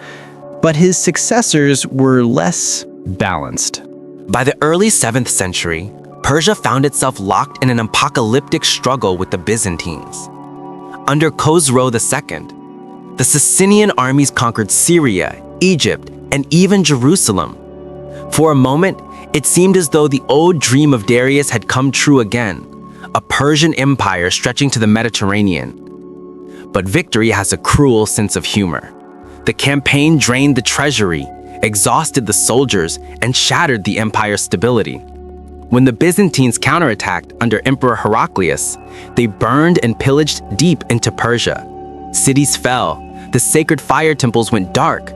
But his successors were less balanced. By the early 7th century, Persia found itself locked in an apocalyptic struggle with the Byzantines. Under Khosrow II, the Sasanian armies conquered Syria, Egypt, and even Jerusalem. For a moment, it seemed as though the old dream of Darius had come true again, a Persian empire stretching to the Mediterranean. But victory has a cruel sense of humor. The campaign drained the treasury, exhausted the soldiers, and shattered the empire's stability. When the Byzantines counterattacked under Emperor Heraclius, they burned and pillaged deep into Persia. Cities fell, the sacred fire temples went dark.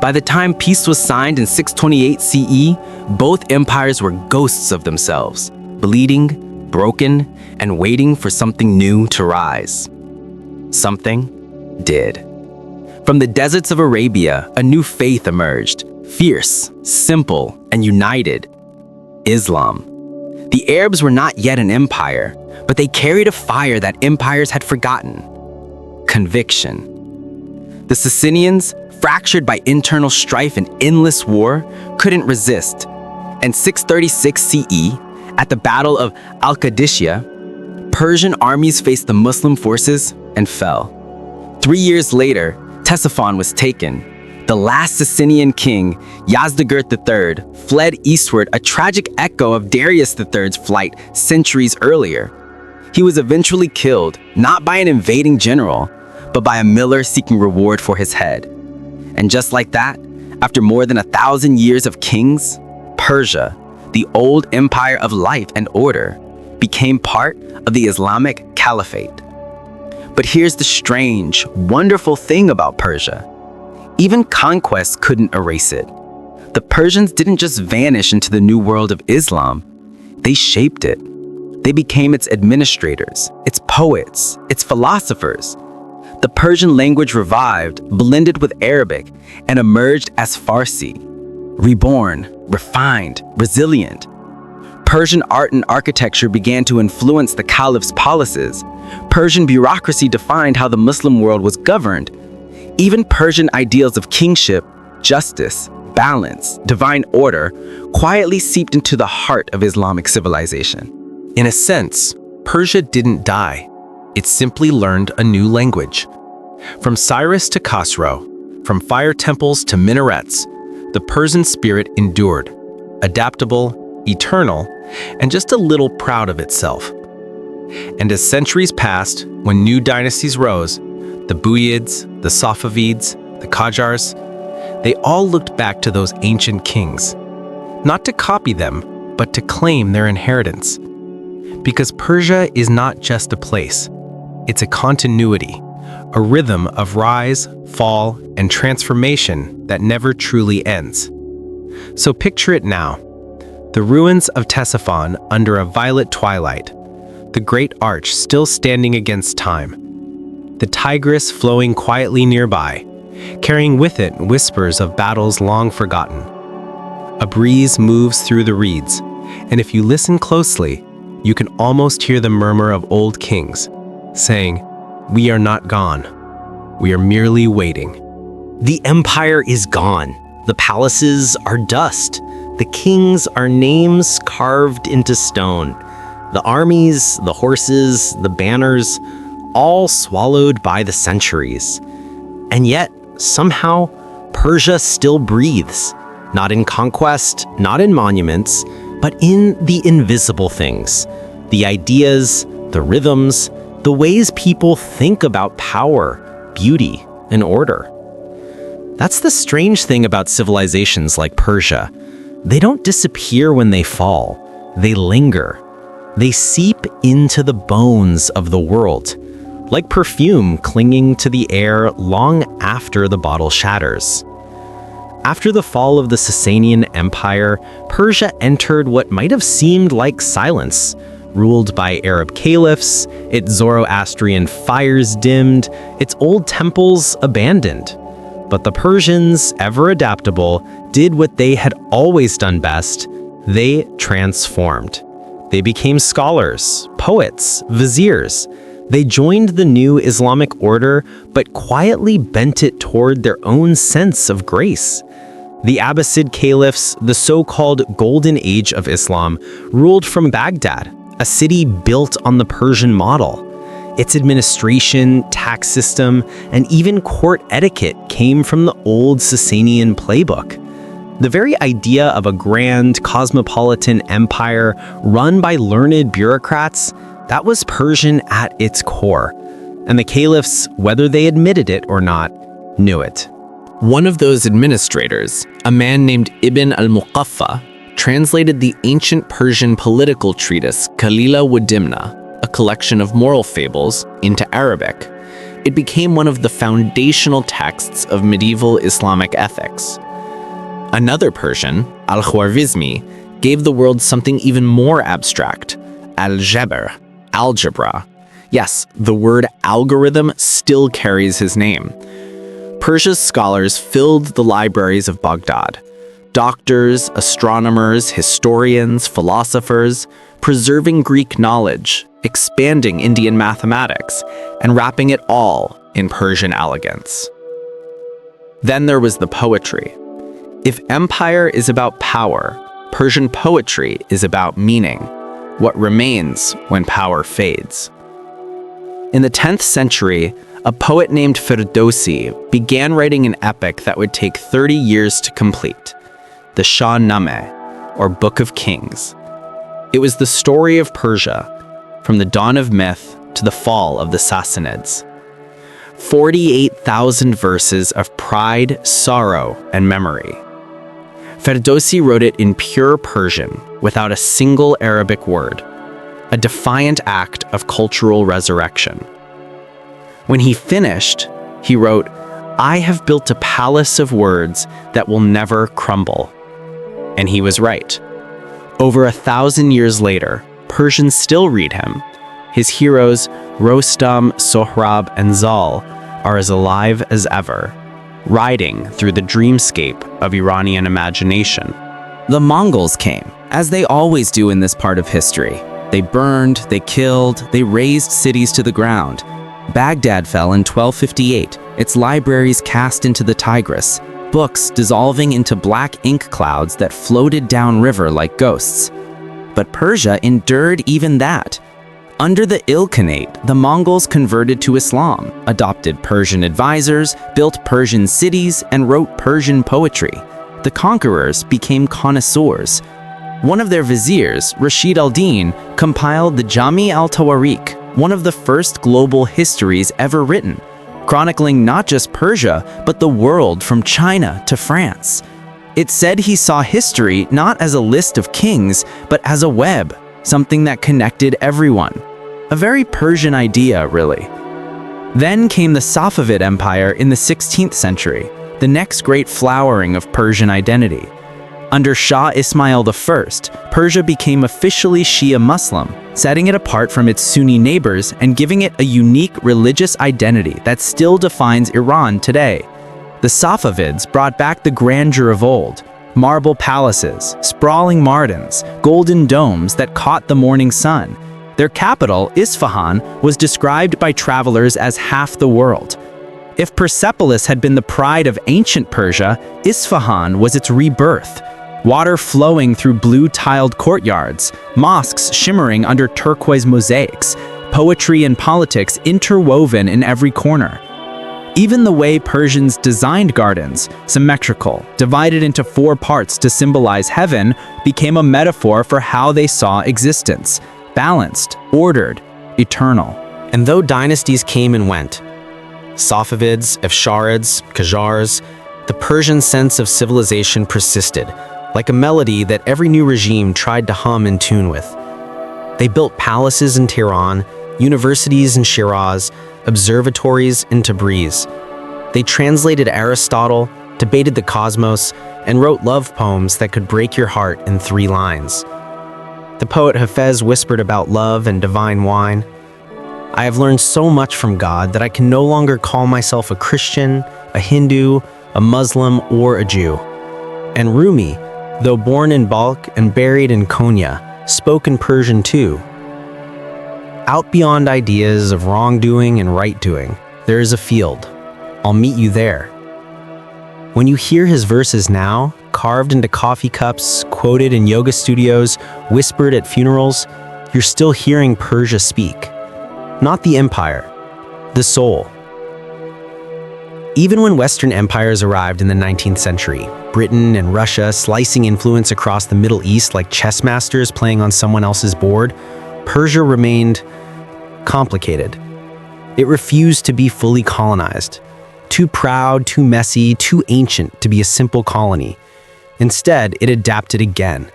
By the time peace was signed in 628 CE, both empires were ghosts of themselves, bleeding, broken, and waiting for something new to rise. Something did. From the deserts of Arabia, a new faith emerged, fierce, simple, and united: Islam. The Arabs were not yet an empire, but they carried a fire that empires had forgotten: conviction. The Sasanians, fractured by internal strife and endless war, couldn't resist. And 636 CE, at the Battle of Al-Qadisiyah, Persian armies faced the Muslim forces and fell. 3 years later, Ctesiphon was taken. The last Sasanian king, Yazdegerd III, fled eastward, a tragic echo of Darius III's flight centuries earlier. He was eventually killed, not by an invading general, but by a miller seeking reward for his head. And just like that, after more than 1,000 years of kings, Persia, the old empire of life and order, became part of the Islamic Caliphate. But here's the strange, wonderful thing about Persia. Even conquests couldn't erase it. The Persians didn't just vanish into the new world of Islam. They shaped it. They became its administrators, its poets, its philosophers. The Persian language revived, blended with Arabic, and emerged as Farsi. Reborn, refined, resilient. Persian art and architecture began to influence the caliph's policies. Persian bureaucracy defined how the Muslim world was governed. Even Persian ideals of kingship, justice, balance, divine order quietly seeped into the heart of Islamic civilization. In a sense, Persia didn't die. It simply learned a new language. From Cyrus to Khosrow, from fire temples to minarets, the Persian spirit endured, adaptable, eternal, and just a little proud of itself. And as centuries passed, when new dynasties rose, the Buyids, the Safavids, the Qajars, they all looked back to those ancient kings, not to copy them, but to claim their inheritance. Because Persia is not just a place, it's a continuity, a rhythm of rise, fall, and transformation that never truly ends. So picture it now, the ruins of Ctesiphon under a violet twilight, the great arch still standing against time, the Tigris flowing quietly nearby, carrying with it whispers of battles long forgotten. A breeze moves through the reeds, and if you listen closely, you can almost hear the murmur of old kings, saying, "We are not gone. We are merely waiting." The empire is gone. The palaces are dust. The kings are names carved into stone. The armies, the horses, the banners, all swallowed by the centuries. And yet, somehow, Persia still breathes. Not in conquest, not in monuments, but in the invisible things. The ideas, the rhythms, the ways people think about power, beauty, and order. That's the strange thing about civilizations like Persia. They don't disappear when they fall. They linger. They seep into the bones of the world, like perfume clinging to the air long after the bottle shatters. After the fall of the Sasanian Empire, Persia entered what might have seemed like silence, ruled by Arab caliphs, its Zoroastrian fires dimmed, its old temples abandoned. But the Persians, ever adaptable, did what they had always done best. They transformed. They became scholars, poets, viziers. They joined the new Islamic order, but quietly bent it toward their own sense of grace. The Abbasid caliphs, the so-called Golden Age of Islam, ruled from Baghdad, a city built on the Persian model. Its administration, tax system, and even court etiquette came from the old Sasanian playbook. The very idea of a grand, cosmopolitan empire run by learned bureaucrats, that was Persian at its core. And the caliphs, whether they admitted it or not, knew it. One of those administrators, a man named Ibn al-Muqaffa, translated the ancient Persian political treatise Kalila wa Dimna, a collection of moral fables, into Arabic. It became one of the foundational texts of medieval Islamic ethics. Another Persian, al-Khwarizmi, gave the world something even more abstract, al-Jabr, algebra. Yes, the word algorithm still carries his name. Persia's scholars filled the libraries of Baghdad. Doctors, astronomers, historians, philosophers, preserving Greek knowledge, expanding Indian mathematics, and wrapping it all in Persian elegance. Then there was the poetry. If empire is about power, Persian poetry is about meaning, what remains when power fades. In the 10th century, a poet named Ferdowsi began writing an epic that would take 30 years to complete, the Shahnameh, or Book of Kings. It was the story of Persia, from the dawn of myth to the fall of the Sassanids. 48,000 verses of pride, sorrow, and memory. Ferdowsi wrote it in pure Persian, without a single Arabic word, a defiant act of cultural resurrection. When he finished, he wrote, "I have built a palace of words that will never crumble." And he was right. Over 1,000 years later, Persians still read him. His heroes, Rostam, Sohrab, and Zal, are as alive as ever, riding through the dreamscape of Iranian imagination. The Mongols came, as they always do in this part of history. They burned, they killed, they razed cities to the ground. Baghdad fell in 1258, its libraries cast into the Tigris, books dissolving into black ink clouds that floated downriver like ghosts. but Persia endured even that. Under the Ilkhanate, the Mongols converted to Islam, adopted Persian advisors, built Persian cities, and wrote Persian poetry. The conquerors became connoisseurs. One of their viziers, Rashid al-Din, compiled the Jami al-Tawarikh, one of the first global histories ever written, chronicling not just Persia, but the world from China to France. It said he saw history not as a list of kings, but as a web, something that connected everyone. A very Persian idea, really. Then came the Safavid Empire in the 16th century, the next great flowering of Persian identity. Under Shah Ismail I, Persia became officially Shia Muslim, setting it apart from its Sunni neighbors and giving it a unique religious identity that still defines Iran today. The Safavids brought back the grandeur of old, marble palaces, sprawling mardens, golden domes that caught the morning sun. Their capital, Isfahan, was described by travelers as half the world. If Persepolis had been the pride of ancient Persia, Isfahan was its rebirth. Water flowing through blue-tiled courtyards, mosques shimmering under turquoise mosaics, poetry and politics interwoven in every corner. Even the way Persians designed gardens, symmetrical, divided into 4 parts to symbolize heaven, became a metaphor for how they saw existence: balanced, ordered, eternal. And though dynasties came and went, Safavids, Afsharids, Qajars, the Persian sense of civilization persisted, like a melody that every new regime tried to hum in tune with. They built palaces in Tehran, universities in Shiraz, observatories in Tabriz. They translated Aristotle, debated the cosmos, and wrote love poems that could break your heart in 3 lines. The poet Hafez whispered about love and divine wine. I have learned so much from God that I can no longer call myself a Christian, a Hindu, a Muslim, or a Jew. And Rumi, though born in Balkh and buried in Konya, spoke in Persian too. Out beyond ideas of wrongdoing and right-doing, there is a field. I'll meet you there. When you hear his verses now, carved into coffee cups, quoted in yoga studios, whispered at funerals, you're still hearing Persia speak. Not the empire, the soul. Even when Western empires arrived in the 19th century, Britain and Russia slicing influence across the Middle East like chess masters playing on someone else's board, Persia remained complicated. It refused to be fully colonized. Too proud, too messy, too ancient to be a simple colony. Instead, it adapted again.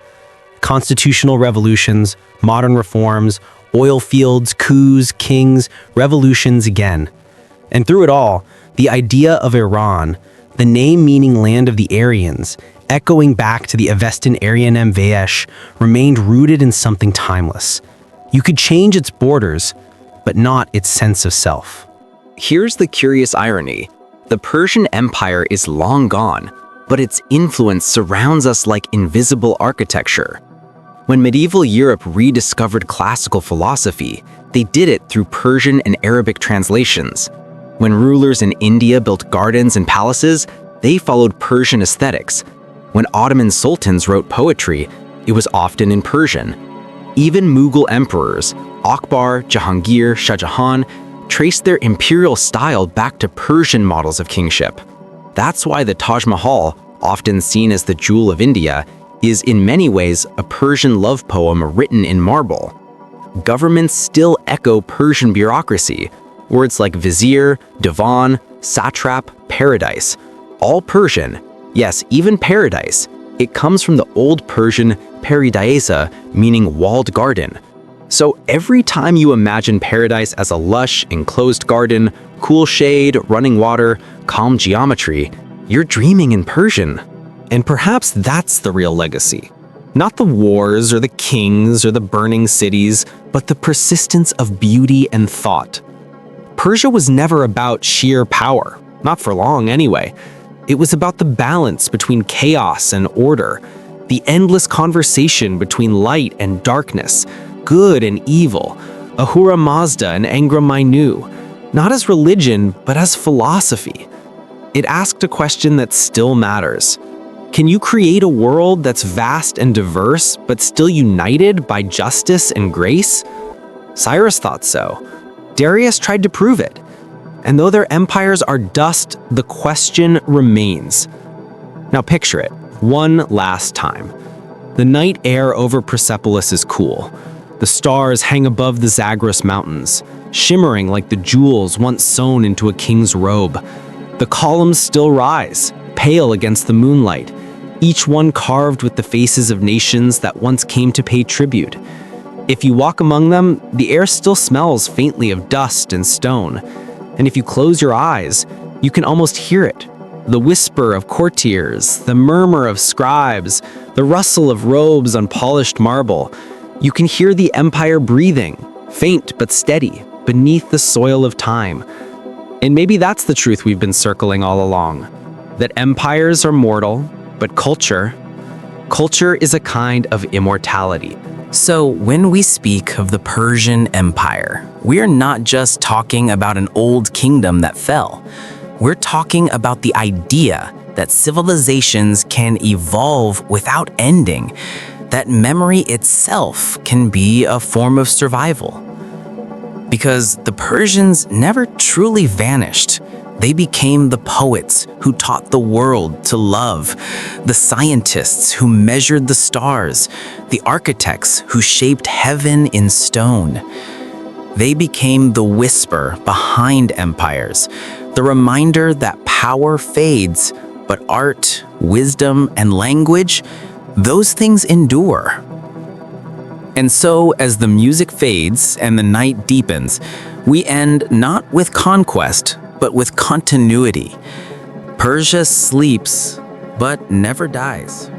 Constitutional revolutions, modern reforms, oil fields, coups, kings, revolutions again. And through it all, the idea of Iran, the name meaning land of the Aryans, echoing back to the Avestan Aryan Mvesh, remained rooted in something timeless. You could change its borders, but not its sense of self. Here's the curious irony. The Persian Empire is long gone, but its influence surrounds us like invisible architecture. When medieval Europe rediscovered classical philosophy, they did it through Persian and Arabic translations. When rulers in India built gardens and palaces, they followed Persian aesthetics. When Ottoman sultans wrote poetry, it was often in Persian. Even Mughal emperors, Akbar, Jahangir, Shah Jahan, traced their imperial style back to Persian models of kingship. That's why the Taj Mahal, often seen as the jewel of India, is in many ways a Persian love poem written in marble. Governments still echo Persian bureaucracy. Words like vizier, divan, satrap, paradise, all Persian. Yes, even paradise. It comes from the Old Persian paradisa, meaning walled garden. So every time you imagine paradise as a lush, enclosed garden, cool shade, running water, calm geometry, you're dreaming in Persian. And perhaps that's the real legacy. Not the wars or the kings or the burning cities, but the persistence of beauty and thought. Persia was never about sheer power, not for long anyway. It was about the balance between chaos and order, the endless conversation between light and darkness, good and evil, Ahura Mazda and Angra Mainyu, not as religion, but as philosophy. It asked a question that still matters. Can you create a world that's vast and diverse, but still united by justice and grace? Cyrus thought so. Darius tried to prove it. And though their empires are dust, the question remains. Now picture it, one last time. The night air over Persepolis is cool. The stars hang above the Zagros mountains, shimmering like the jewels once sewn into a king's robe. The columns still rise, pale against the moonlight, each one carved with the faces of nations that once came to pay tribute. If you walk among them, the air still smells faintly of dust and stone. And if you close your eyes, you can almost hear it. The whisper of courtiers, the murmur of scribes, the rustle of robes on polished marble. You can hear the empire breathing, faint but steady, beneath the soil of time. And maybe that's the truth we've been circling all along, that empires are mortal, but culture is a kind of immortality. So when we speak of the Persian Empire, we are not just talking about an old kingdom that fell. We're talking about the idea that civilizations can evolve without ending, that memory itself can be a form of survival. Because the Persians never truly vanished. They became the poets who taught the world to love, the scientists who measured the stars, the architects who shaped heaven in stone. They became the whisper behind empires, the reminder that power fades, but art, wisdom, and language, those things endure. And so, as the music fades and the night deepens, we end not with conquest, but with continuity. Persia sleeps, but never dies.